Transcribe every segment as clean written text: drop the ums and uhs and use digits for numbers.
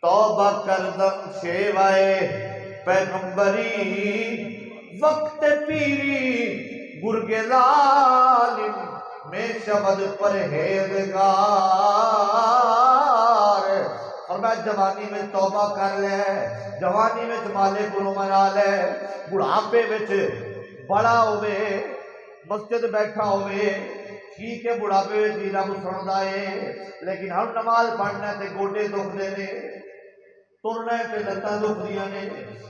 توبہ کردم شیوائے پیغمبری وقت پیری گرگ ظالم میں شبد پرہیزگار. اور میں جوانی میں توبہ کر لے، جوانی میں مالے گرو منا لے، بڑھاپے میں بڑا ہوئے مسجد بیٹھا ہوئے ٹھیک ہے، بڑھاپے میں جی رب سندا ہے، لیکن ہم نماز پڑھنا تے گوڈے دکھدے نے، ترنا ہے تے لتاں دکھدیاں نے،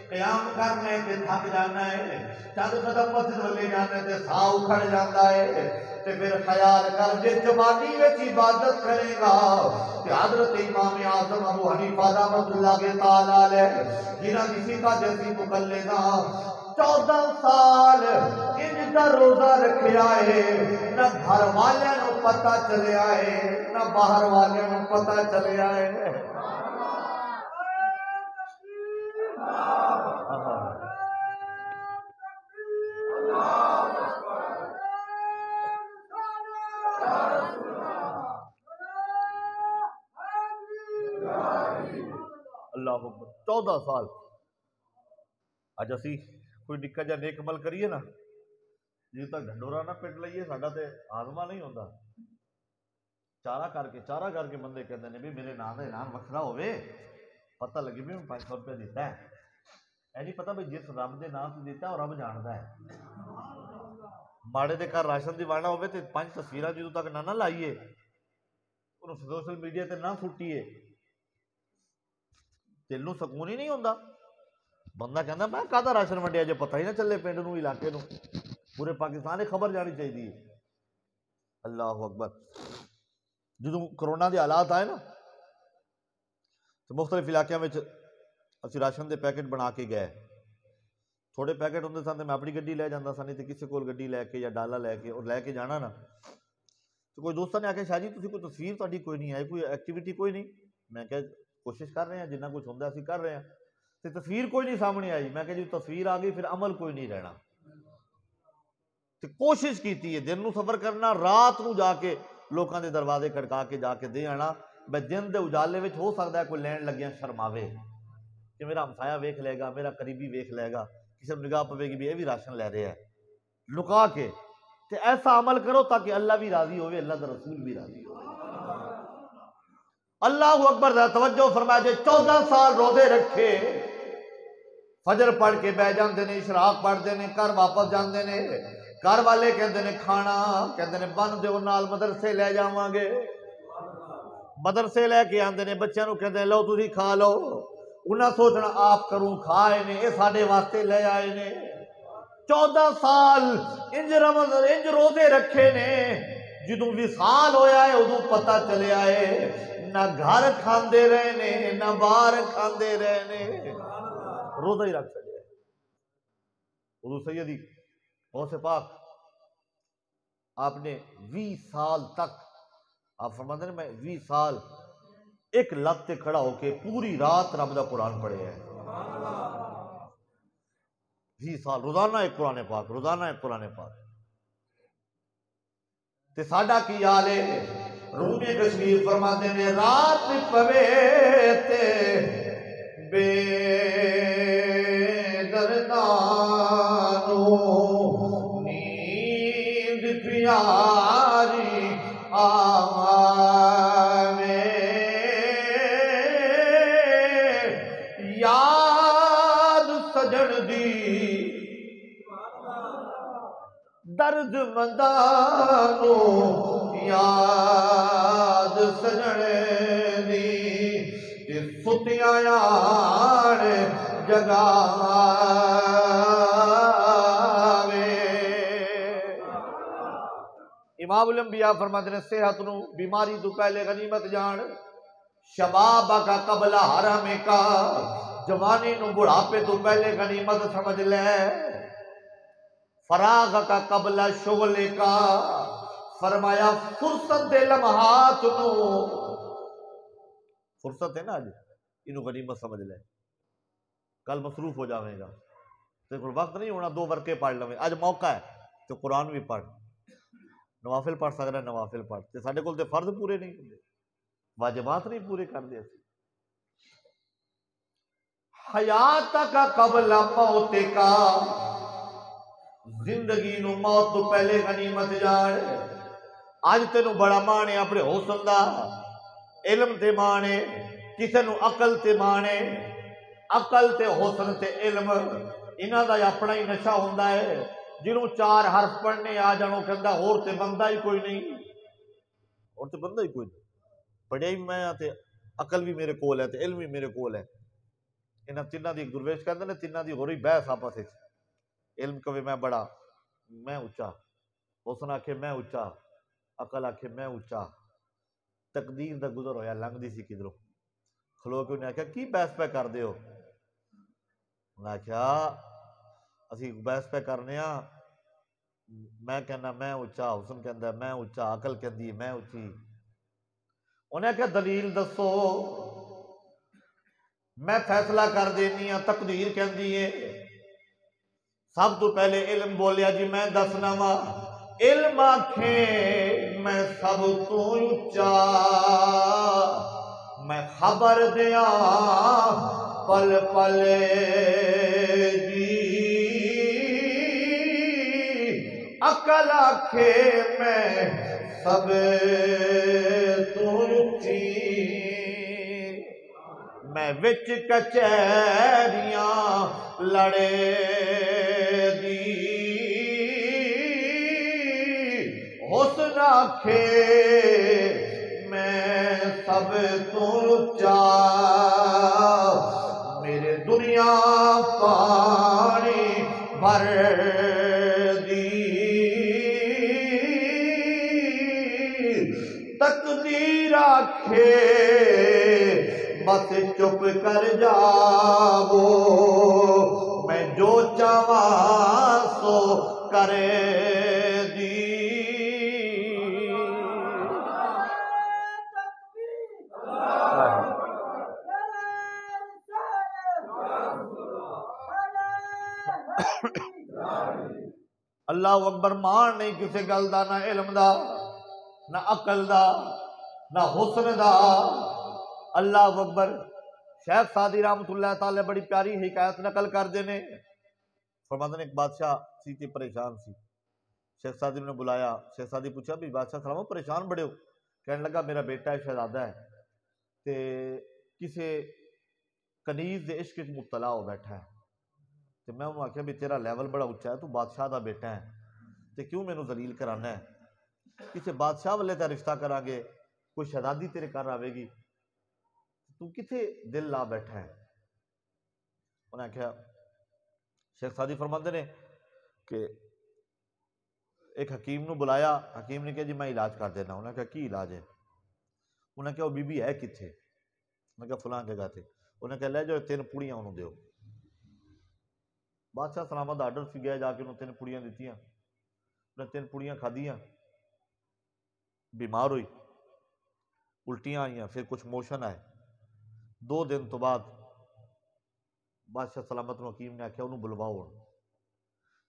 قیام کرنا ہے تے تھک جانا ہے، چند قدم مسجد والے جانا ہے تے ساہ اکھڑ جاتا ہے. تے پھر خیال کر جے جوانی وچ عبادت کرے گا تے حضرت امام اعظم ابو حنیفہ رحمۃ اللہ کے تعالی علیہ جنہاں دی فقہ دے سی مقلدہ 14 سال انج دا روزہ رکھیا ہے، نہ گھر والیاں نو پتہ چلیا ہے نہ باہر والیاں نو پتہ چلیا ہے. اللہ اکبر. 14 سال. اج اسی کوئی نکا جا نیک عمل کریے نا جی تک ڈھنڈورا نہ پٹ لئیے ساڈا تے آزما نہیں ہوندا. چارہ کر کے بندے کہتے ہیں بھی میرے نام کا انعام وکھرا ہوئے، پتہ لگے بھی میں 500 روپے دیتا ہے. اے نہیں پتا بھی جس رب دے نام سے دیتا ہے اور رب جانتا ہے. ماڑے دے گھر راشن دی وانا ہوئے تے 5 تصویراں جدوں تک نہ لائیے، انہوں سوشل میڈیا تے نہ سٹیے، دل نوں سکون ہی نہیں ہوندا. بندہ کہندا میں کہدا راشن ونڈیا جو پتہ ہی نہ چلے پنڈ نوں علاقے نوں، پورے پاکستان کی خبر جانی چاہیے. اللہ اکبر. جدوں کرونا دے حالات آئے نا تو مختلف علاقوں میں اسی راشن دے پیکٹ بنا کے گئے. تھوڑے پیکٹ ہوندے سن تے میں اپنی گڈی لے جاندا سا، نہیں تے کسی کول گڈی لے کے یا ڈالا لے کے اور لے کے جانا نا تو کوئی دوستاں نے آکھیا شاہ جی تسی کوئی تصویر تہاڈی کوئی نہیں آئی، کوئی ایکٹیویٹی کوئی نہیں. میں کہ کوشش کر رہے ہیں جنہ کچھ ہوندا اسی کر رہے ہیں تے تصویر کوئی نہیں سامنے آئی. میں کہ جی تصویر آ گئی پھر عمل کوئی نہیں رہنا. تے کوشش کیتی ہے دن نو سفر کرنا، رات نو جا کے لوکاں دے دروازے کھڑکا کے جا کے دے آنا. میں دن دے اجالے وچ ہو سکدا ہے کوئی لین لگیاں شرماوے کہ میرا ہمسایہ ویکھ لے گا، میرا قریبی ویکھ لے گا، کسی نے نگاہ پوے گی بھی یہ بھی راشن لے رہے ہیں، لکا کے. تے ایسا عمل کرو تاکہ اللہ بھی راضی ہوئے، اللہ دا رسول بھی راضی ہوئے. اللہ اکبر. ذرا توجہ فرمایا جے 14 سال روزے رکھے، فجر پڑھ کے بہ جاندے نے، اشراق پڑھتے ہیں، گھر واپس جاندے نے. گھر والے کہندے نے کھانا، کہندے نے بن دیو نال مدرسے لے جاواں گے. مدرسے لے کے آندے نے، بچیاں نو کہندے لو تسی کھا لو. انہاں سوچنا آپ کروں کھائے نے، یہ ساڈے واسطے لے آئے نے. 14 سال انج رمضان انج روزے رکھے نے، جدوں وصال ہویا ہے ادوں پتہ چلیا ہے نہ گھر کھاندے رہے نے نہ باہر کھاندے رہے نے، روزہ ہی رکھ چھڈیا. حضور سیدی غوث پاک آپ نے 20 سال تک آپ فرماتے ہیں میں 20 سال ایک لت تے کھڑا ہو کے پوری رات رب دا قرآن پڑھے ہیں. 20 سال روزانہ ایک قرآن پاک، روزانہ ایک قرآن پاک. تے ساڈا کی حال ہے؟ رومی کشمیر فرماتے ہیں رات پوے تے بے دردانو نیند پیاری آوے، یاد سجن دی درد مندانو، یاد سجن دی ستیاں یار جگاوے. امام الانبیاء فرماتے ہیں صحت نو بیماری تو پہلے غنیمت جان، شباب کا قبل حرم کا، جوانی نو بڑھاپے تو پہلے غنیمت سمجھ لے. فراغ کا قبل شغل کا، فرمایا فرصت دے لمحات نو، فرصت ہے نا آج انہوں غنیمت سمجھ لے، کل مصروف ہو جاویں گا، تیرے کو وقت نہیں ہونا 2 ورقے پڑھ لویں. آج موقع ہے تو قرآن بھی پڑھ، نوافل پڑھ سکتا ہے نوافل پڑھ. تے ساڈے کول تے فرض پورے نہیں ہوندے، واجبات نہیں پورے کر دے. حیاتک قبل موتک، زندگی نو موت تو پہلے غنیمت جان۔ اج تینوں بڑا مان ہے اپنے حسن دا، علم تے مان ہے، کسے نو عقل تے مان ہے۔ عقل تے حسن تے علم انہاں دا اپنا ہی نشہ ہوندا ہے۔ جنہوں 4 حرف پڑھنے آ جانو کہندا اور تے بندہ ہی کوئی نہیں، اور تے بندہ ہی کوئی نہیں، پڑھیا ہی میں تے عقل بھی میرے کول ہے تے علم بھی میرے کول ہے۔ انہاں تیناں دی درویش کہندے نے تیناں دی ہو رہی بحث آپس وچ۔ علم کہے میں بڑا، میں اچا، حسن آکھے میں اچا، عقل آکھے میں اچا۔ تقدیر دا گزر ہویا لنگ دی سی کدھروں، کھلو کے انہیں آکھیا کی بحث پہ کر دے ہو؟ انہیں آکھیا اسی بحث پہ کرنے ہاں، میں کہنا میں اچا، حسن کہندا میں اچا، عقل کہندی میں اچی۔ انہیں آکھیا دلیل دسو، میں فیصلہ کر دینی ہاں، تقدیر کہندی ہے۔ سب تو پہلے علم بولیا جی میں دسنا وا، علم آکھے میں سب تو اچا، میں خبر دیا پل پل دی، عقل آکھے میں سب تو اچی، میں وچ کچہریاں لڑے دی، حسن آکھے میں سب تو اچا، میرے دنیا پانی بھر دی، تقدیر آکھے بس چپ کر جاؤ، میں جو چاہواں سو کرے دی۔ اللہ اکبر، مان نہیں کسی گل دا، نہ علم دا، نہ عقل دا، نہ حسن دا۔ اللہ اکبر۔ شیخ سعدی رحمۃ اللہ تعالی بڑی پیاری حکایت نقل کر دینے، فرماتے ہیں ایک بادشاہ سی تے پریشان سی، شیخ سعدی نے بلایا، شیخ سعدی پوچھا بھی بادشاہ سلام پریشان بڑے ہو؟ کہنے لگا میرا بیٹا ہے شہزادہ ہے تے کسے کنیز دے عشق مبتلا ہو بیٹھا ہے، تے میں انہوں آکھیا بھی تیرا لیول بڑا اچھا ہے، تو بادشاہ دا بیٹا ہے تے کیوں مینوں ذلیل کرانا ہے؟ کسے بادشاہ والے تے رشتہ کرا گے، کوئی شہزادی تیرے گھر آوے گی، تو کتھے دل لا بیٹھا ہے؟ انہوں نے کہا، شیخ سعدی فرماندے نے کہ ایک حکیم نو بلایا، حکیم نے کہا جی میں علاج کر دینا۔ انہوں نے کہا کی علاج ہے؟ انہوں نے کہا وہ بی بی ہے کتھے؟ انہوں نے کہا فلاں جگہ تھے۔ انہوں نے کہا لے جو 3 پوڑیاں انہوں دیو۔ بادشاہ سلامت آرڈر سی گیا، جا کے انہوں 3 پوڑیاں دیتیاں، انہوں نے 3 پوڑیاں کھادیاں، بیمار ہوئی، الٹیاں آئیاں، پھر کچھ موشن آئے۔ 2 دن تو بعد بادشاہ سلامت نو حکیم نے آکھیا انہوں بلواؤ،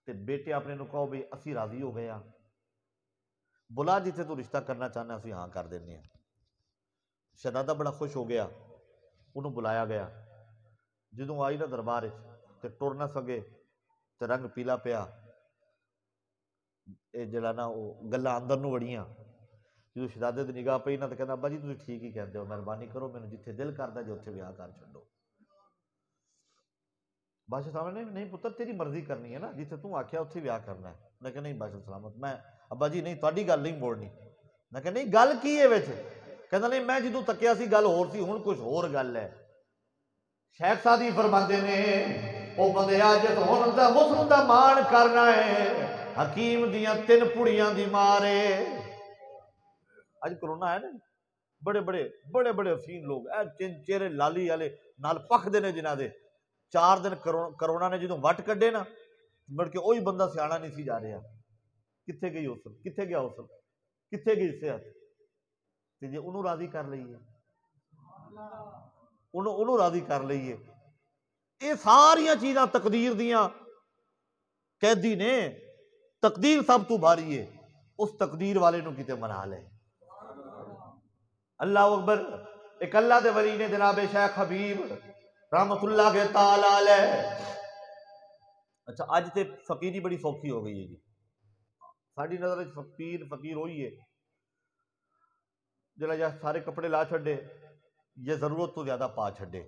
تے بیٹے اپنے نو کہو بھی اسی راضی ہو گئے ہاں، بلا جتھے تو رشتہ کرنا چاہنا اسی ہاں کر دینے ہیں۔ شہزادہ بڑا خوش ہو گیا، انہوں بلایا گیا، جدوں آئی نا دربار تے ٹر نہ سکے تے رنگ پیلا پیا، اے جڑا نا گلاں اندر نو وڑیاں، جدوں شہزادے دی نگاہ پئی نا تے کہندا ابا جی تسی ٹھیک ہی کہندے ہو، مہربانی کرو مینوں جتھے دل کردا جے اتھے بیاہ کر چھڈو۔ بادشاہ صاحب نے نہیں پتر تیری مرضی کرنی ہے نا، جتھے تو آکھیا اتھے بیاہ کرنا ہے۔ میں کہا نہیں بادشاہ سلامت، میں ابا جی نہیں تہاڈی گل نہیں موڑنی۔ میں کہا نہیں گل کی ہے وچ؟ کہندا نہیں میں جدوں تکیا سی گل ہور سی، ہن کچھ ہور گل ہے۔ شیخ سعدی فرماندے نے او بندیا جے ہن دا حسن دا مان کرنا ہے، حکیم دیاں 3 پڑیاں دی مارے۔ اج کرونا ہے نا، بڑے بڑے حسین لوگ چہرے لالی والے نال پکھدے نے جنہاں دے 4 دن کرونا نے جدوں وٹ کڈے نا مڑ کے وہی بندہ سیاڑا نہیں سی جا رہا۔ کتھے گئی حسن؟ کتھے گیا حسن؟ کتھے گئی صحت؟ تے جے انہوں راضی کر لئیے، انہوں راضی کر لئیے، یہ ساریاں چیزاں تقدیر دیاں قیدی نے، تقدیر سب تو بھاری ہے، اس تقدیر والے نو کتے منا لے۔ اللہ اکبر۔ ایک اللہ دے ولی نے جناب شیخ حبیب رحمت اللہ کے تعالی علیہ۔ اچھا اج تے فقیری بڑی سوکھی ہو گئی ہے جی، ساری نظر فقیر ہوئی ہے جڑا یا سارے کپڑے لا چھڈے یا ضرورت تو زیادہ پا چھڈے،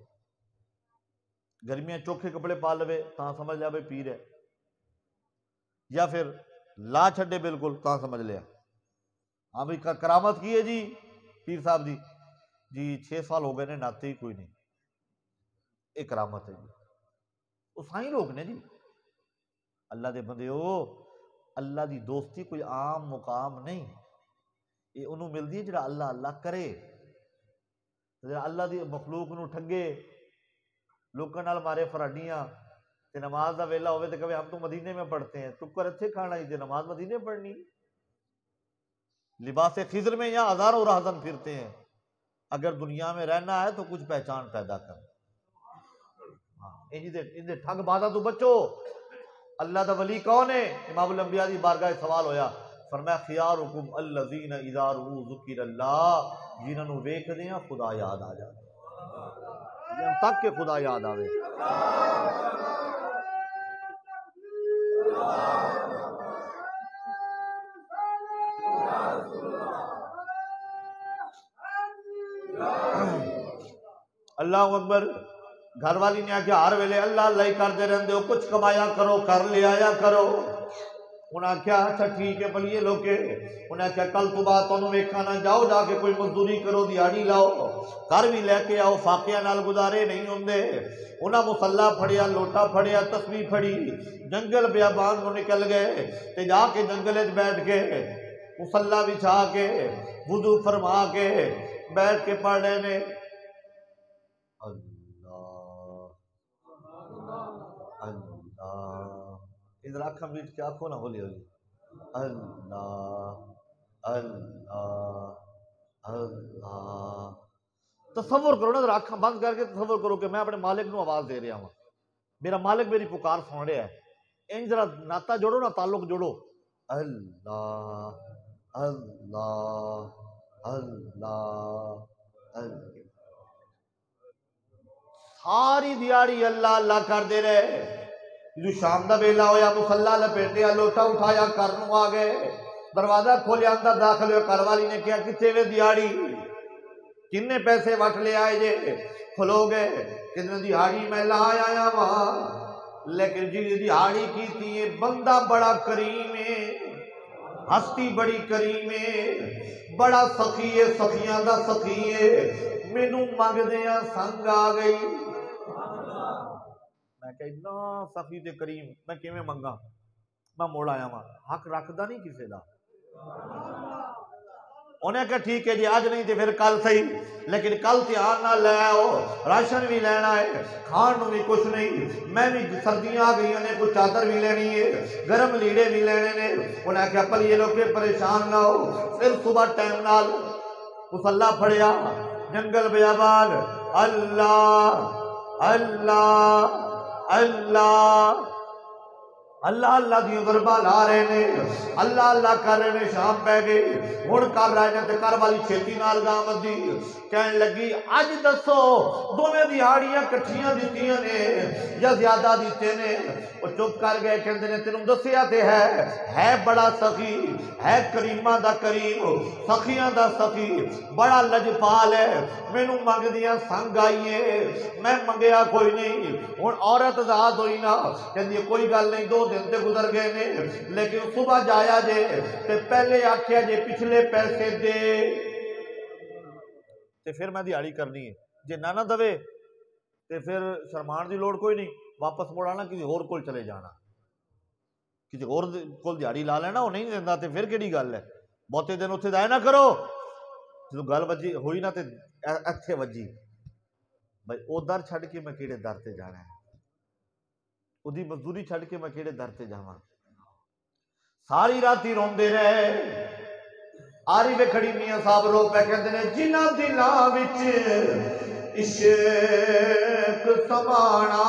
گرمیاں چوکھے کپڑے پا لوے تاں سمجھ لیا بھائی پیر ہے، یا پھر لا چھڈے بالکل تاں سمجھ لیا ہاں بھائی کرامت کی ہے جی پیر صاحب جی 6 سال ہو گئے نے ناتے ہی کوئی نہیں، یہ کرامت ہے جی۔ وہ سائیں لوگ نے جی، اللہ دے بندے ہو، اللہ دی دوستی کوئی عام مقام نہیں، یہ انہوں ملتی ہے جڑا اللہ اللہ کرے، جڑا اللہ دی مخلوق نو ٹھگے، لوکاں نال مارے فراڈیاں تے نماز دا ویلا ہوئے تے کہے ہم تو مدینے میں پڑھتے ہیں، ٹکر اتھے کھانا ہی تے نماز مدینے پڑھنی، لباس خضر میں یہاں ہزاروں راہزن پھرتے ہیں، اگر دنیا میں رہنا ہے تو کچھ پہچان پیدا کر، ان دے ٹھگ بازاں تو بچو۔ اللہ دا ولی کون ہے؟ امام الانبیاء دی بارگاہ سوال ہویا، فرمایا خیارکم الذین اذا رؤوا ذکر اللہ، جنہاں نو ویکھدے ہیں خدا یاد آ جائے، جن تک کہ خدا یاد آوے۔ اللہ اکبر۔ گھر والی نے آخیا ہر ویلے اللہ اللہ ہی کرتے رہتے ہو، کچھ کمایا کرو، کر لے آیا کرو۔ انہیں آخیا اچھا ٹھیک ہے بلیے لوکے، انہیں آخیا کل تو بعد تمہیں ویکھا نہ جاؤ، جا کے کوئی مزدوری کرو، دیہڑی لاؤ، گھر بھی لے کے آؤ، فاقیہ نال گزارے نہیں ہوندے۔ انہیں مصلا پھڑیا، لوٹا پھڑیا، تسبیح پھڑی، جنگل بیابان کو نکل گئے تے جا کے جنگل وچ بیٹھ کے مصلا بچھا کے وضو فرما کے بیٹھ کے پڑھ رہے نے اللہ، ادھر آنکھاں میٹ کے آنکھوں نہ ہولی ہولی، اللہ اللہ اللہ۔ تصور کرو نا، ذرا آنکھاں بند کر کے تصور کرو کہ میں اپنے مالک نو آواز دے رہا ہوں، میرا مالک میری پکار سن رہا ہے، ان ذرا ناتا جوڑو نا، تعلق جوڑو، اللہ اللہ اللہ اللہ۔ ساری دیاری اللہ اللہ کر دے رہے، جو شام دا بیلا ہویا مصلا لپیٹیا، لوٹا اٹھایا، گھر نو آ گئے، دروازہ کھولیا، اندر داخل ہوئے، گھر والی نے کہا کتے وے دیاری، کنے پیسے وٹ لے آئے جے؟ کھلو گئے، کتنے دیہاڑی میں لا آیا وہاں، لیکن جی دیہاڑی کی تھی بندہ بڑا کریم ہے، ہستی بڑی کریم ہے، بڑا سخی ہے، سخیاں دا سخی ہے، مینوں منگ دیاں سنگ آ گئی۔ میں کہ اتنا سخی تے کریم میں کیویں منگا، میں موڑ آیا ہاں، حق رکھدا نہیں کسے دا۔ انہیں کہا ٹھیک ہے جی آج نہیں تے پھر کل صحیح، لیکن کل دھیان نہ لے آؤ، راشن بھی لینا ہے، کھان نو بھی کچھ نہیں، میں بھی سردیاں آ گئی نے، کچھ چادر بھی لینی ہے، گرم لیڑے بھی لینے نے۔ انہیں کہا پل یہ لوگ پریشان نہ ہو۔ پھر صبح ٹائم نال مصلا پھڑیا، جنگل بیابان، اللہ اللہ اللہ اللہ اللہ دی ضربہ لا رہے نے، اللہ اللہ کر رہے نے، شام پہ گئی، ہن کر رہے نے تے کر والی چھیتی نال گام دی کہن لگی اج دسو دوویں دیہاڑیاں کٹھیاں دتیاں نے یا زیادہ دیتے نے؟ وہ چپ کر گئے، کہندے نے تینوں دسیا تے ہے بڑا سخی، ہے کریماں دا کریم، سخیاں دا سخی، بڑا لجپال ہے، مینوں منگدیاں سنگ آئی ہے، میں منگیا کوئی نہیں۔ ہن عورت آزاد ہوئی نا، کہندی کوئی گل نہیں، 2 دن تے گزر گئے نے، لیکن صبح جایا جے تے پہلے آکھیا جے پچھلے پیسے دے تے پھر میں دیہاڑی کرنی ہے، جے نہ دوے تے پھر شرمان دی لوڑ کوئی نہیں، واپس موڑ آنا، کسی اور کول چلے جانا، کسی اور کول دیہاڑی لا لینا، وہ نہیں دیندا تے پھر کیڑی گل ہے، بہتے دن اتنے ضائع نہ کرو۔ جدو گل وجی ہوئی نا تے ایتھے وجی بھائی او در چھڈ کے میں کیڑے در تے جانا ہے، اودی مزدوری چھڈ کے میں کیڑے در تے جاواں۔ ساری راتی روندے رہے، آری وے کھڑی میاں صاحب رو پہ کہندے نے جنہاں دلاں وچ عشق سمانا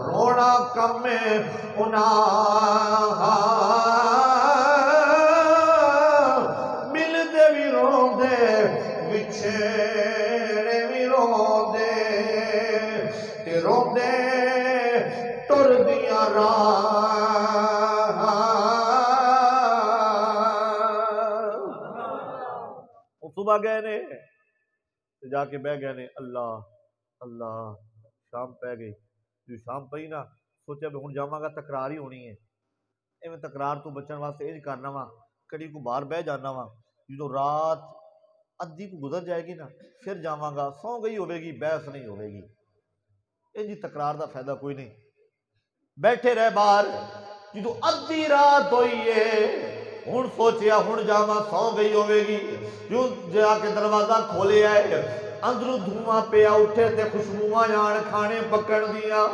رونا کم انہاں، ملدے بھی روندے وچھڑے بھی روندے، روندے ٹر دیاں راہ صبح گئے نے جا کے بہ گئے نے اللہ اللہ شام پہ گئی جو شام پئی نا سوچا بھی ہوں جاواں گا تکرار ہی ہونی ہے ایویں تکرار تو بچن واسطے انج کرنا وا کڑی کو باہر بہ جانا وا جدو رات ادھی کو گزر جائے گی نا پھر جاواں گا سو گئی ہوے گی بحث نہیں ہوے گی انجی تکرار دا فائدہ کوئی نہیں بیٹھے رہ باہر جدو ادھی رات ہوئی ہے ہوں سوچیا ہوں جاواں سو گئی ہوے گی جو جا کے دروازہ کھولیا ہے اندروں دھواں پیا اٹھے تے خوشبوواں جان کھانے پکڑ دیاں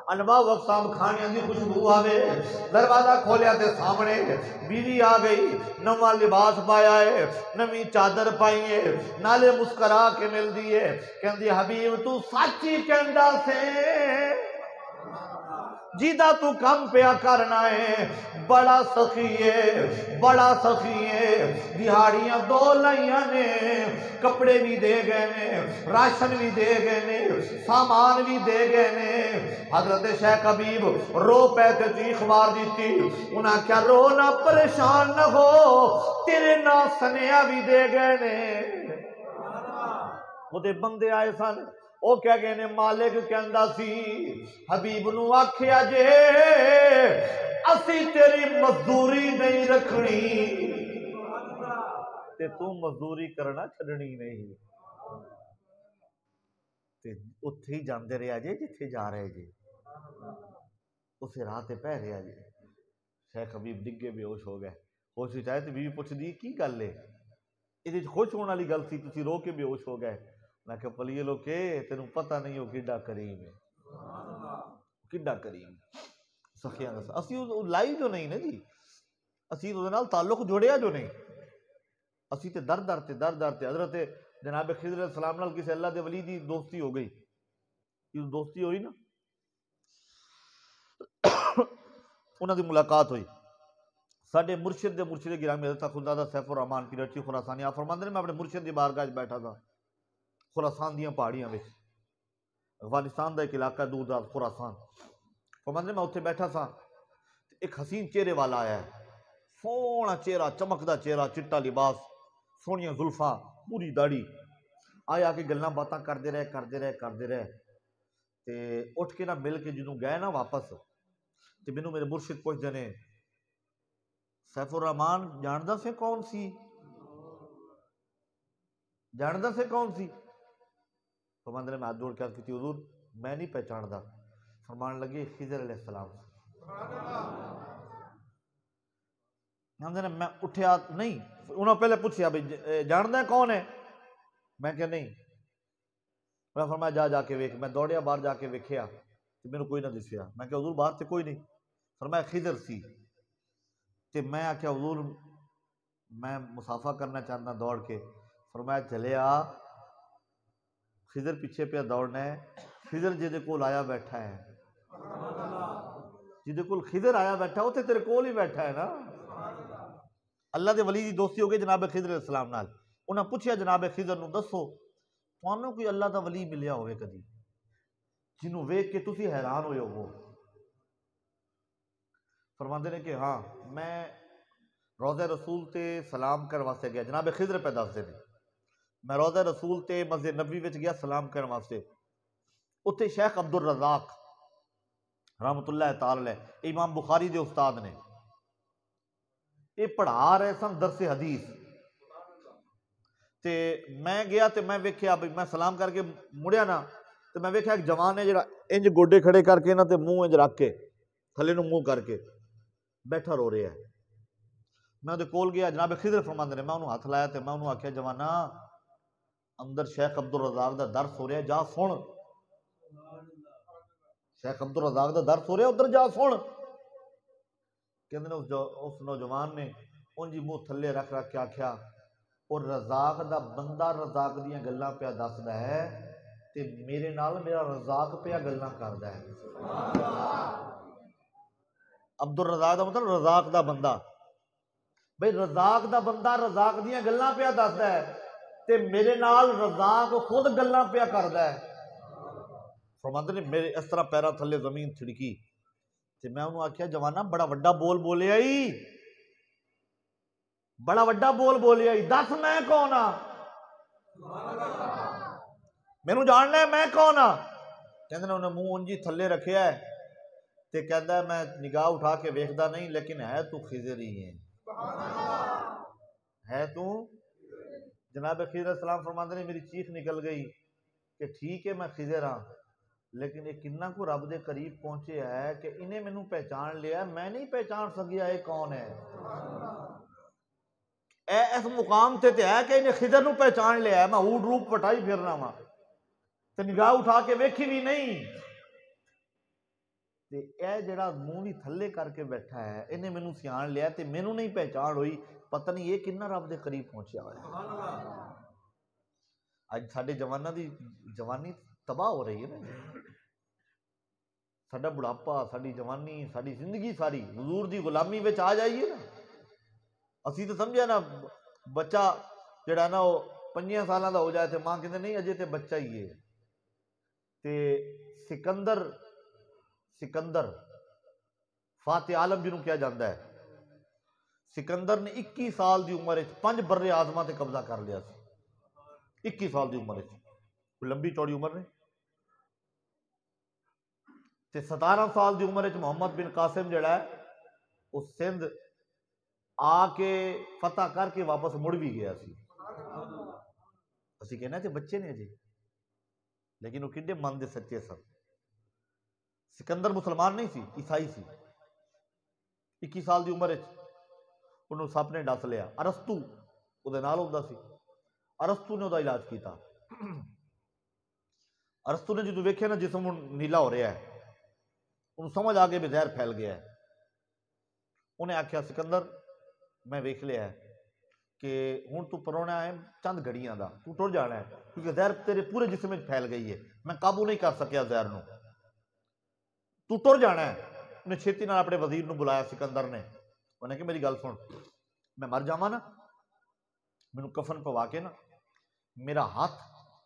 انواع اقسام کھانے دی خوشبو آوے دروازہ کھولیا تے سامنے بیوی آ گئی نواں لباس پایا ہے نویں چادر پائی ہے نالے مسکرا کے مل دی ہے کہندی حبیب تو سچی کہندا سے جیدہ تو کم پیا کرنا ہے بڑا سخی ہے دہاڑیاں دو لائیاں نے کپڑے بھی دے گئے نے راشن بھی دے گئے نے سامان بھی دے گئے نے حضرت شیخ حبیب رو پہ تے چیخ مار دیتی انہاں کیا رو نہ پریشان نہ ہو تیرے نا سنیا بھی دے گئے نے وہ دے بندے آئے سن او کیا گئے نے مالک کہندا سی حبیب نو آکھیا جے اسی تیری مزدوری نہیں رکھنی تے تو مزدوری کرنا چھڈنی نہیں تے اتھے ہی جاندے رہیا جے جتھے جا رہے جے اسے راہ تے پہ رہیا جے شیخ حبیب ڈگے بے ہوش ہو گئے ہوش وچ آئے تے بیوی پوچھ دی کی گل ہے یہ خوش ہونے والی گل سی تسی رو کے بے ہوش ہو گئے میں کہ پلیے لو کہ تینوں پتہ نہیں ہو کڈا کریم ہے کڈا کریم سخیاں دا اسی لائی جو نہیں نا جی اسی اس نال تعلق جوڑیا جو نہیں اسی تے در در تے حضرت جناب خضر علیہ السلام نال کسی اللہ دے ولی دی دوستی ہو گئی یہ دوستی ہوئی نا انہاں دی ملاقات ہوئی ساڈے مرشد گرامی حضرت خدا سیف الرحمان کی رچی خراسانی آپ فرماندے نے میں اپنے مرشد دی بارگاہ وچ بیٹھا تھا خراسان دیاں پہاڑیاں وچ افغانستان دا ایک علاقہ دور دراز خراسان فرماندے میں اتنے بیٹھا سا ایک حسین چہرے والا آیا ہے سونا چہرہ چمکدا چہرہ چٹا لباس سونیاں زلفاں پوری داڑھی آیا کہ گلاں باتاں کردے رہے تے اٹھ کے نہ مل کے جدوں گئے نا واپس تے مینوں میرے مرشد پوچھدے نے سیف الرحمان جاندا سے کون سی فرماندے نے میں ہاتھ جوڑ کے عرض کیتی حضور میں نہیں پہچاندا فرمان لگے خضر علیہ السلام میں اٹھیا نہیں انہوں پہلے پوچھیا بھائی جاندا ہے کون ہے میں کہ نہیں میں فرمایا جا کے ویکھ میں دوڑیا باہر جا کے ویکھیا کہ میرے کوئی نہ دسیا میں کہ حضور باہر تے کوئی نہیں فرمایا خضر سی تے میں آکھیا حضور میں مسافہ کرنا چاہتا دوڑ کے فرمایا چلے آ خضر پیچھے پہ دوڑنا ہے خضر جدے کول آیا بیٹھا ہے جدے کول خضر آیا بیٹھا ہے وہ تے تیرے کول ہی بیٹھا ہے نا اللہ دے ولی دی دوستی ہو گئی جناب خضر علیہ السلام نال انہاں پوچھیا جناب خضر نو دسو تانوں کوئی اللہ دا ولی ملیا ہوئے کدی جنوں ویکھ کے تسی حیران ہوئے ہو فرماندے نے کہ ہاں میں روضہ رسول تے سلام کرن واسطے گیا جناب خضر پہ دسدے نے میں روضہ رسول تے مسجد نبوی وچ گیا سلام کرن واسطے اتھے شیخ عبد الرزاق رحمت اللہ تعالی علیہ امام بخاری دے استاد نے یہ پڑھا رہے سن درس حدیث تے میں گیا تے میں ویکھیا بھئی میں سلام کر کے مڑیا نا تے میں ویکھیا ایک جوان ہے جڑا انج گوڈے کھڑے کر کے نا تے منہ انج رکھ کے تھلے نو منہ کر کے بیٹھا رو رہا ہے میں اودے کول گیا جناب خضر فرماندے نے میں انہوں ہاتھ لایا تے میں انہوں آکھیا جوانا اندر شیخ عبد الرزاق دا درس ہو رہا ہے جا سن شیخ عبد الرزاق دا درس ہو رہا ہے ادھر جا سن کہندے نے اس نوجوان نے انجی منہ تھلے رکھ کے آکھیا اور رزاق دا بندہ رزاق دیاں گلاں پیا دسدا ہے تے میرے نال میرا رزاق پیا گلاں کردا ہے عبد الرزاق دا مطلب رزاق دا بندہ بھئی رزاق دا بندہ رزاق دیاں گلاں پیا دسدا ہے تے میرے نال رزاق خود گلاں پیا کردا ہے فرماتے نے میرے اس طرح پیرا تھلے زمین تھڑکی تے میں انہوں آکھیا جوانا بڑا وڈا بول بولے آئی، بڑا وڈا بول بولے آئی، دس میں کون ہاں، مینوں جاننا ہے میں کون ہاں؟ کہندے نے انہیں منہ انجی تھلے رکھیا ہے تے کہندا ہے میں نگاہ اٹھا کے ویکھدا نہیں لیکن ہے تو خضر ہی ہے تو جناب خضر علیہ السلام فرماتے نے میری چیخ نکل گئی کہ ٹھیک ہے میں خضر ہاں لیکن یہ کنہ کو رب دے قریب پہنچے ہے کہ انہیں مینوں پہچان لیا، میں نہیں پہچان سکیا یہ کون ہے، اے اس مقام تے ہے کہ انہیں خضر نو پہچان لیا ہے، میں اوڈ روپ پٹائی پھرنا وا تے نگاہ اٹھا کے ویکھی بھی نہیں تے اے جڑا منہ بھی تھلے کر کے بیٹھا ہے انہیں مینوں سیان لیا تے مینوں نہیں پہچان ہوئی، پتہ نہیں یہ کنہ رب دے قریب پہنچیا ہوا ہے۔ اج ساڈے جواناں دی جوانی تباہ ہو رہی ہے نا، ساڈا بڑھاپا، ساڈی جوانی، ساڈی زندگی ساری حضور دی غلامی وچ آ جائیے نا، اسی تو سمجھیا نا بچہ جڑا نا وہ 5 سالاں دا ہو جائے تے ماں کہندے نہیں اجے تے بچہ ہی ہے، تے سکندر فاتح عالم جنوں کیا جاندہ ہے، سکندر نے 21 سال دی عمر وچ 5 بر اعظماں تے قبضہ کر لیا سی، 21 سال دی عمر وچ، کوئی لمبی چوڑی عمر نہیں، تے 17 سال دی عمر وچ محمد بن قاسم جڑا ہے وہ سندھ آ کے فتح کر کے واپس مڑ بھی گیا سی، اسی کہنا کہ بچے نے جی لیکن وہ کڈے من دے سچے سن۔ سکندر مسلمان نہیں سی، عیسائی سی، 21 سال دی عمر انہوں سپ نے ڈس لیا، ارسطو وہ دے نال ہوندا سی، ارسطو نے وہ دا علاج کیتا، ارسطو نے جدو ویکھیا نا جسم نیلا ہو رہا ہے انہوں سمجھ آگے بھی زہر پھیل گیا ہے، انہیں آکھیا سکندر میں ویکھ لیا ہے کہ ہوں تو پرونا ہے چند گھڑیاں دا تو ٹر جانا ہے کیونکہ زہر تیرے پورے جسم میں پھیل گئی ہے، میں قابو نہیں کر سکیا زہر نو، تو ٹر جانا ہے۔ انہیں چھیتی نال اپنے وزیر نو بلایا سکندر نے، انہیں کہ میری گل سن میں مر جاواں نا مینوں کفن پوا کے نا میرا ہاتھ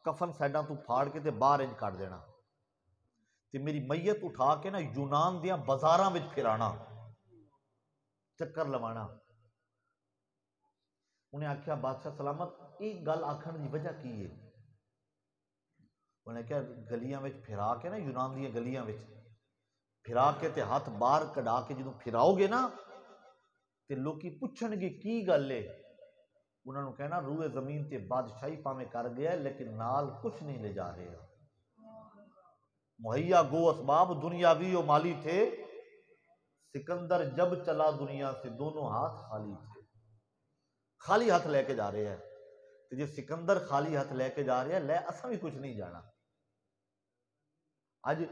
کفن سائڈاں تو پھاڑ کے تے باہر انج کر دینا تے میری میت اٹھا کے نا یونان دیاں بازاراں وچ پھرانا، چکر لوانا۔ انہیں آکھیا بادشاہ سلامت ایک گل آکھن دی وجہ کی ہے؟ انہیں کہا گلیاں وچ پھرا کے نا یونان دیاں گلیاں وچ پھرا کے تے ہاتھ باہر کڈا کے جدوں پھراؤ گے نا تے لوکی پوچھن گے کی گل ہے، انہوں نے کہنا روئے زمین تے بادشاہی پامے کر گیا لیکن نال کچھ نہیں لے جا رہے، مہیا گو اسباب دنیاوی و مالی تھے، سکندر جب چلا دنیا سے دونوں ہاتھ خالی تھے، خالی ہاتھ لے کے جا رہے ہیں، تو جی سکندر خالی ہاتھ لے کے جا رہے ہیں لے اساں بھی کچھ نہیں جانا۔ آج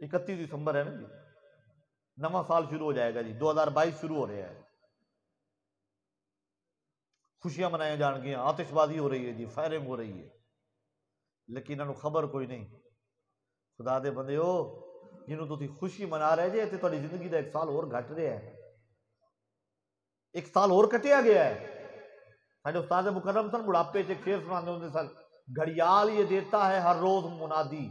31 دسمبر ہے نا جی، نواں سال شروع ہو جائے گا جی، 2022 شروع ہو رہا ہے، خوشیاں منایا جان گیا، آتش بازی ہو رہی ہے جی، فائرنگ ہو رہی ہے، لیکن انہوں خبر کوئی نہیں۔ خدا دے بندے ہو جنہوں تسی خوشی منا رہے جے تے تہاڈی زندگی دا 1 سال اور گھٹ رہا ہے، 1 سال اور کٹیا گیا ہے۔ ساڈے استاد مکرم سن بڑھاپے چ ایک شعر سناتے ہوندے سن، گھڑیال یہ دیتا ہے ہر روز منادی،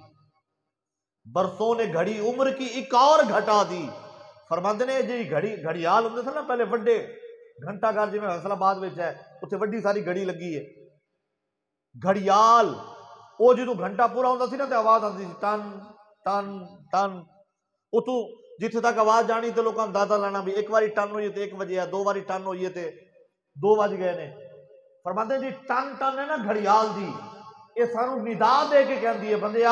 برسوں نے گھڑی عمر کی ایک اور گھٹا دی۔ فرماندے نے جی گھڑیال ہوندے سن نا پہلے وڈے گھنٹہ گھر جی میں فیصل آباد وچ ہے اتنے وڈی ساری گھڑی لگی ہے، گھڑیال وہ جدوں گھنٹہ پورا ہوندا سی نا تے آواز آندی سی ٹن ٹن ٹن، اتو جتھے تک آواز جانی تے لوکاں اندازہ لانا بھی ایک واری ٹن ہوئی تے 1 بجے ہے، 2 باری ٹن ہوئی ہے تے 2 بج گئے نے۔ فرماندے جی ٹن ٹن ہے نا گھڑیال دی، یہ سانو ندا دے کے کہندی ہے بندے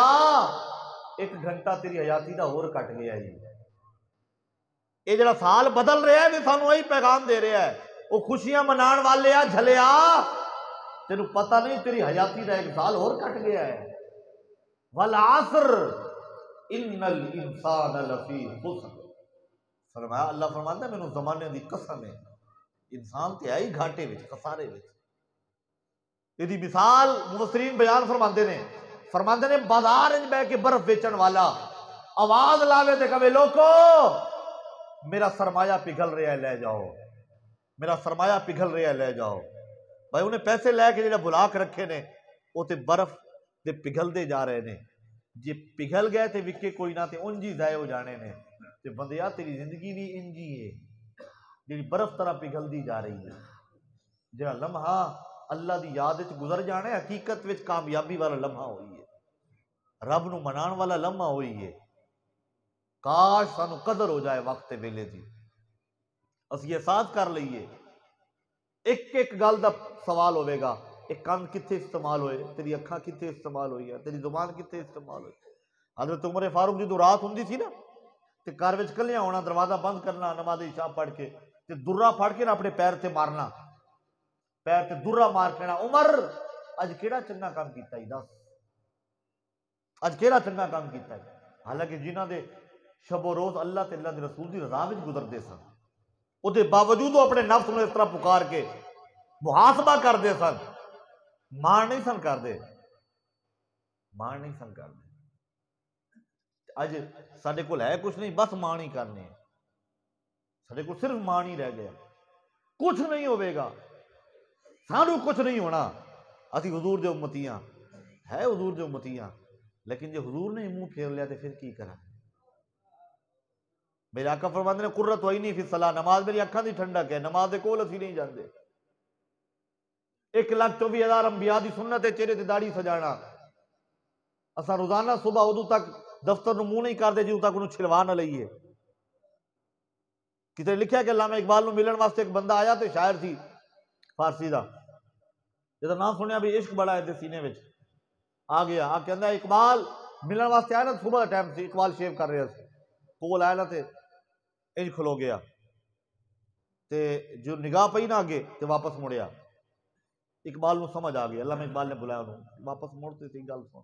1 گھنٹہ تیری حیاتی دا اور کٹ گیا جی، یہ جڑا سال بدل رہا ہے بھی سانو یہی پیغام دے رہا ہے، وہ خوشیاں منان والے جھلیا تینوں پتہ نہیں تیری حیاتی دا 1 سال اور کٹ گیا ہے۔ والعصر ان الانسان لفی خسر، فرمایا اللہ فرماتا ہے مینوں زمانے دی قسم ہے انسان تے آئی گھاٹے وچ خسارے وچ۔ یہ دی مثال مفسرین بیان فرماندے نے بازار وچ بیٹھ کے برف بیچن والا آواز لاوے تے کہے لوکو میرا سرمایہ پگھل رہا ہے لے جاؤ، میرا سرمایہ پگھل رہا ہے لے جاؤ۔ بھائی انہیں پیسے لے کے جڑے بلا کے رکھے نے وہ تے برف دے پگھل دے جا رہے نے، جے پگھل گئے تے وکے کوئی نہ تے انجی ضائع ہو جانے نے. تے بندیا تیری زندگی بھی انجی ہے جی برف طرح پگھلدی جا رہی ہے. جہاں لمحہ اللہ دی یاد وچ گزر جانا ہے حقیقت وچ کامیابی والا لمحہ ہوئی ہے, رب نو منان والا لمحہ ہوئی ہے. کاش سانو قدر ہو جائے وقت ویلے دی, اسی احساس کر لئیے. ایک ایک گل دا سوال ہوئے گا, ایک کان کتنے استعمال ہوئے, تیری اکھاں کتنے استعمال ہوئی ہے, تیری زبان کتنے استعمال ہوئی. حضرت عمر فاروق جدو رات ہوندی سی نا تے گھر وچ کلیاں ہونا, دروازہ بند کرنا, نماز عشاء پڑھ کے تے درہ پھڑ کے نا اپنے پیر تے مارنا, پیر تے درہ مار کے نا, عمر اج کیڑا چنگا کام کیتا ہی, دس اج کیڑا چنگا کام کیتا ہے. حالانکہ جنہاں دے شب و روز اللہ تے اللہ دے رسول دی رضا وچ گزردے سن, او دے باوجود وہ اپنے نفس نو اس طرح پکار کے محاسبہ کردے سن, مان نہیں سن کردے, مان نہیں سن کردے. اج ساڈے کول ہے کچھ نہیں, بس مان ہی کرنے ہیں, ساڈے کول صرف مان ہی رہ گیا, کچھ نہیں ہوئے گا, سانو کچھ نہیں ہونا. اسی حضور دے امتیاں ہے, حضور دے امتیاں, لیکن جے حضور نے منہ پھیر لیا تو پھر کی کرا. میرے آقا فرماندے نے قرۃ عینی فی الصلاۃ, نماز میری اکھاں دی ٹھنڈک ہے, نماز دے کول اسی نہیں جاندے. 1,24,000 انبیاء دی سنت ہے چہرے تے داڑھی سجانا. اساں روزانہ صبح ادو تک دفتر نو منہ نہیں کردے جدوں تک انہوں چھلوا نہ لئیے. کتے لکھیا کہ علامہ اقبال نو ملن واسطے ایک بندہ آیا تے شاعر سی فارسی دا, جدا نام سنیا بھی عشق بڑا ہے تے سینے وچ آ گیا, آ کہندا اقبال ملن واسطے آیا نا, صبح دا ٹائم سی, اقبال شیو کر رہا سی, کول آیا نا تے انج کھلو گیا تے جو نگاہ پئی نا آگے تے واپس مڑیا. اقبال نو سمجھ آ گیا, علامہ اقبال نے بلایا انہوں, واپس موڑتے تھی گل سن.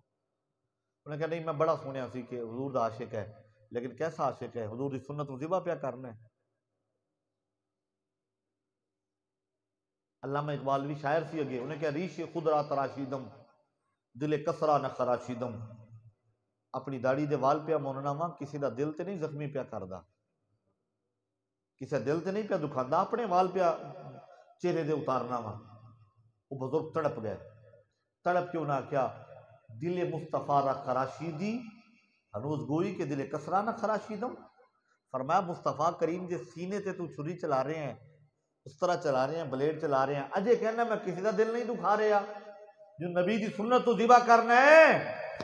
انہوں نے کہا نہیں میں بڑا سنیا سی کہ حضور دا عاشق ہے, لیکن کیسا عاشق ہے, حضور دی سنت نو ذبح پیا کرنا ہے. علامہ اقبال بھی شاعر سی اگے, انہیں کہا ریش خود را تراشیدم دل کسرا نہ خراشیدم. اپنی داڑھی دے وال پیا موننا وا, کسی دا دل تے نہیں زخمی پیا کردا, کسی دل تے نہیں پیا دکھاندا, اپنے وال پیا چہرے دے اتارنا وا. وہ بزرگ تڑپ گئے, تڑپ کے انہاں کیا دل مصطفیٰ را خراشیدی ہنوز گوئی کہ دل کسرا نہ خراشیدم. فرمایا مصطفیٰ کریم جے سینے تے تو چھری چلا رہے ہیں, اس طرح چلا رہے ہیں, بلیڈ چلا رہے ہیں, اجے کہنا میں کسی دا دل نہیں دکھا رہا. جو نبی دی سنت تو ذبح کرنا ہے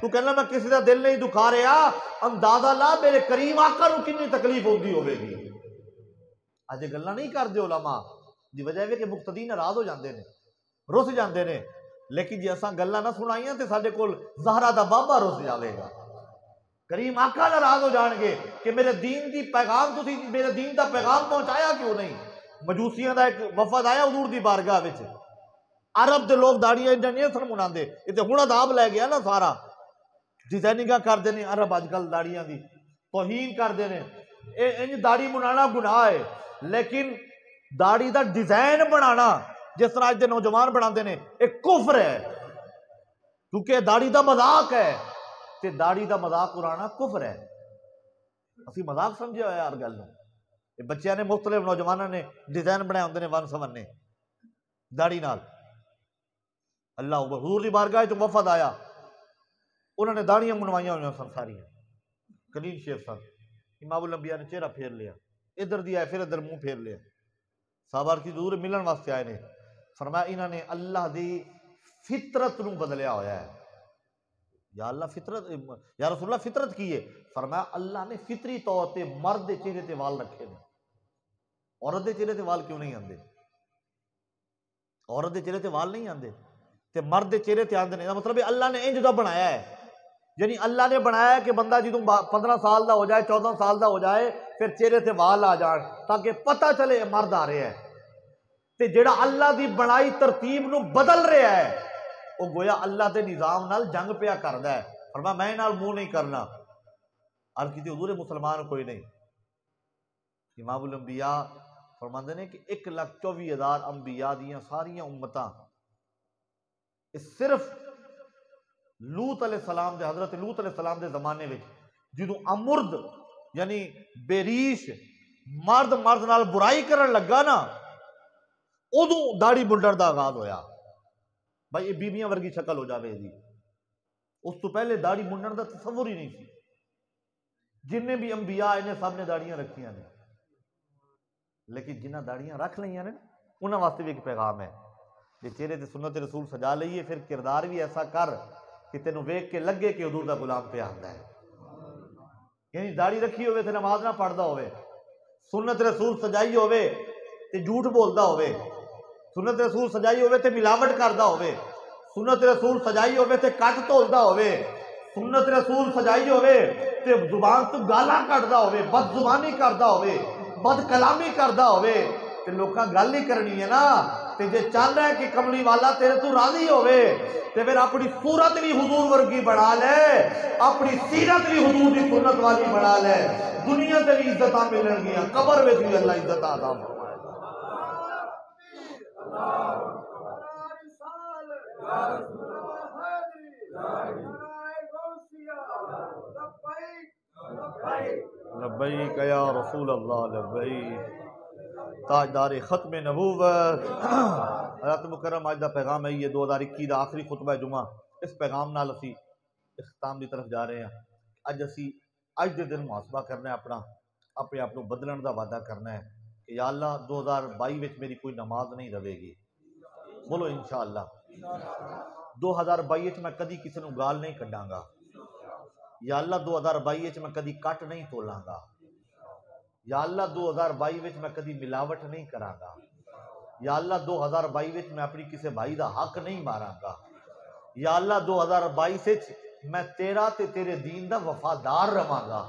تو کہنا میں کسی دا دل نہیں دکھا رہا, اندازہ لا میرے کریم آقا نو کتنی تکلیف ہوندی ہوے گی. اجے گلاں نہیں کردے علماء دی وجہ ہے کہ مقتدی ناراض ہو جاندے نے, رس جاندے نے. لیکن جی اساں گلاں نہ سنائیاں تے ساڈے کول زہرا دا بابا رس جاوے گا, کریم آقا ناراض ہو جان گے کہ میرے دین دی پیغام تسی میرے دین دا پیغام پہنچایا کیوں نہیں. مجوسیاں دا ایک وفد آیا حضور دی بارگاہ وچ, عرب دے لوگ داڑیاں نہیں سن مناندے, یہ تے ہن عذاب لے گیا نا سارا, ڈیزائننگ کردے نے عرب اج کل داڑیاں دی توہین کردے نے. انج داڑھی منانا گناہ ہے, لیکن داڑھی دا ڈیزائن بنانا جس طرح اج دے نوجوان بناندے نے ایک کفر ہے, کیونکہ داڑھی دا مذاق ہے, تے داڑھی دا مذاق اڑانا کفر ہے. اسی مذاق سمجھے ہویا ہر گل نو. بچیاں نے مختلف نوجوانوں نے ڈیزائن بنائے ہوندے نے ون سونے داڑھی نال. اللہ حضور دی بارگاہ وچ وفد آیا, انہوں نے داڑیاں منوائیاں ہوئیاں سن ساریاں, کلین شیف سن. امام الانبیاء نے چہرہ پھیر لیا, ادھر دیا پھر ادھر منہ پھیر لیا. صحابہ کی حضور ملن واسطے آئے نے, فرمایا انہوں نے اللہ دی فطرت نو بدلیا ہویا ہے. یا اللہ فطرت, یا رسول اللہ فطرت کی ہے؟ فرمایا اللہ نے فطری طور تے مرد دے چہرے تے وال رکھے نے, عورت دے چہرے تے وال کیوں نہیں آندے؟ عورت دے چہرے تے وال نہیں آندے تے مرد دے چہرے تے آندے نے. مطلب اللہ نے انج دا بنایا ہے, یعنی اللہ نے بنایا ہے کہ بندہ جدوں 15 سال دا ہو جائے 14 سال دا ہو جائے پھر چہرے تے وال آ جان تاکہ پتہ چلے مرد آ رہے ہیں. تے جیڑا اللہ دی بنائی ترتیب نو بدل رہا ہے وہ گویا اللہ دے نظام نال جنگ پیا کردا ہے. فرمایا میں نال منہ نہیں کرنا. عرض کیتی حضور مسلمان کوئی نہیں. امام الانبیاء فرماندے نے کہ 1,24,000 انبیاء دیاں ساریاں امتاں صرف لوط علیہ السلام دے حضرت لوط علیہ السلام دے زمانے وچ جدوں امرد یعنی بیریش مرد نال برائی کرن لگا نا ادوں داڑھی منڈن دا آغاز ہویا. بھائی یہ بیبیاں ورگی شکل ہو جاوے دی, اس تو پہلے داڑھی منڈن دا تصور ہی نہیں سی. جن بھی انبیاء آئے نے سب نے داڑیاں رکھیاں نے، لیکن جنہ داڑیاں رکھ لئیاں نے انہاں واسطے بھی ایک پیغام ہے، جے چہرے تے سنت رسول سجا لئیے پھر کردار بھی ایسا کر کہ تینوں ویکھ کے لگے کہ حضور دا غلام پہ آندا ہے. یعنی داڑھی رکھی ہوئے تے نماز نہ پڑھدا ہوئے، سنت رسول سجائی ہوئے تے جھوٹ بولدا ہوئے، سنت رسول سجائی ہوئے تے ملاوٹ کردا ہوئے، سنت رسول سجائی ہوئے تے کٹ تولدا ہوئے، سنت رسول سجائی ہوئے تے زبان تو گالاں کڈدا ہوئے، بد زبانی کردا ہوئے، بد کلامی کردا ہوئے تے لوکاں گل ہی کرنی ہے نا. تے جے چاہندا ہے کہ کملی والا تیرے تو راضی ہوئے تے پھر اپنی صورت بھی حضور ورگی بنا لے، اپنی سیرت بھی حضور کی سنت والی بنا لے، دنیا تے بھی عزتاں ملن گیاں، قبر وچ بھی اللہ عزت عطا فرمائے. لبیک یا رسول اللہ لبیک. تاجدار ختم نبوت حضرت مکرم آج دا پیغام ہے یہ 2021 دا آخری خطبہ جمعہ. اس پیغام نال اسی اختتام دی طرف جا رہے ہیں. اج دے دن محاسبہ کرنا ہے اپنا، اپنے آپ کو بدلن دا وعدہ کرنا ہے کہ یا اللہ 2022 وچ میری کوئی نماز نہیں رہے گی. بولو انشاءاللہ 2022 وچ میں کدی کسی نو گال نہیں کڈاں گا. یا اللہ 2022 وچ میں کدی کٹ نہیں تولاں گا. یا اللہ 2022 وچ میں کدی ملاوٹ نہیں کراں گا. یا اللہ 2022 وچ میں اپنی کسی بھائی دا حق نہیں ماراں گا. یا اللہ 2022 وچ میں تیرا تے تیرے دین دا وفادار رہاں گا.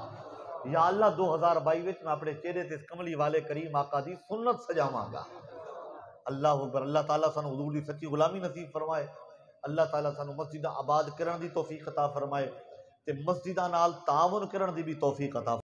یا اللہ 2022 وچ میں اپنے چہرے تے کملی والے کریم آقا دی سنت سجاواں گا. اللہ اکبر. اللہ تعالیٰ سانو حضور دی سچی غلامی نصیب فرمائے. اللہ تعالیٰ سانو مسجداں آباد کرن دی توفیق عطا فرمائے تے مسجداں نال تعاون کرن دی بھی توفیق عطا